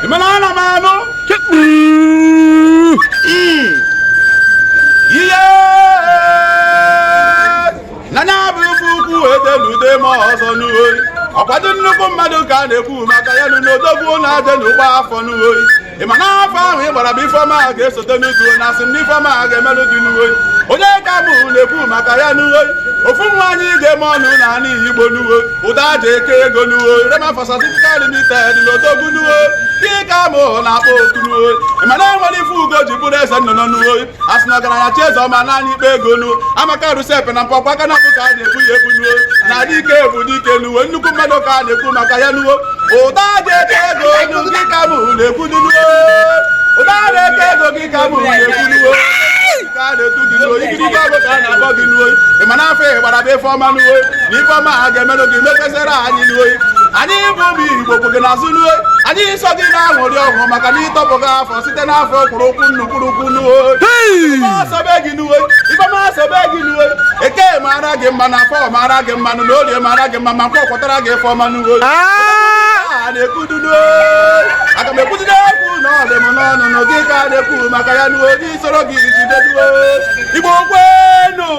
Imana na mano. Nana bufuku edelude ma ọzọ n'uwe. Ọkwado nnukwu mmadụ ka na-ekwu maka ya n'odogwu na-aje n'ụgbọ afọ n'uwe. Ịmana afọ ahụ ị gbara bụ ifeọma ga-esote n'ugo na asị m n'ifeọma ga-emelụ gị n'uwe. Onye ka bụ na-ekwu maka ya n'uwe. Ofu nwaanyị ga-eme ọnụ na anị Igbo n'uwe. Ụda aja eke ego n'uwe. Rema for Certificate Limited n'odogwu n'uwe. Dịka mụ na-akpọ oku n'uwe. Ịmana enwere ife ugo ji bụrụ eze nnụnụ n'uwe. Asị na ọgaranya Chiezọma naanị ikpe ego n'uwe. Amaka Rusepe na mpọkwa aka na ka a na-ekwu ya ekwu n'uwe. Na dike bụ dike n'uwe. Nnukwu mmadụ ka a na-ekwu maka ya n'uwe. Ụda aja eke ego n'uwe gị ka mụ na-ekwu n'uwe. Ụda aja eke ego gị ka mụ na-ekwu n'uwe. Ka a na-etu gị n'uwe. Ikiri gị ọgụ ka a na-akpọ gị n'uwe. Ịmana afọ ị gbara bụ ifeọma n'uwe. Na ifeọma ha ga-emelụ gị mekesara anyị n'uwe. Anyị bụ ụmụ Igbo kwụ gị n'azụ n'uwe. Anyị nsọ gị na-aṅụrị ọṅụ maka na ịtọpụ gị afọ site n'afọ kwụrụkwu nnukwu n'uwe. Ifeọma gị n'uwe. Ifeọma asọbe gị n'uwe. Eke mara gị mma na afọ mara gị mma na orie mara gị mma ma nkwa ọkwọtara gị ifeọma n'uwe. A na-ekwudu n'uwe. Aga m ekwudu n'okwu na ọ dị m n'ọnụ na gị ka a na-ekwu maka ya n'uwe. Ndị soro gị jide n'uwe. Igbo kwenu.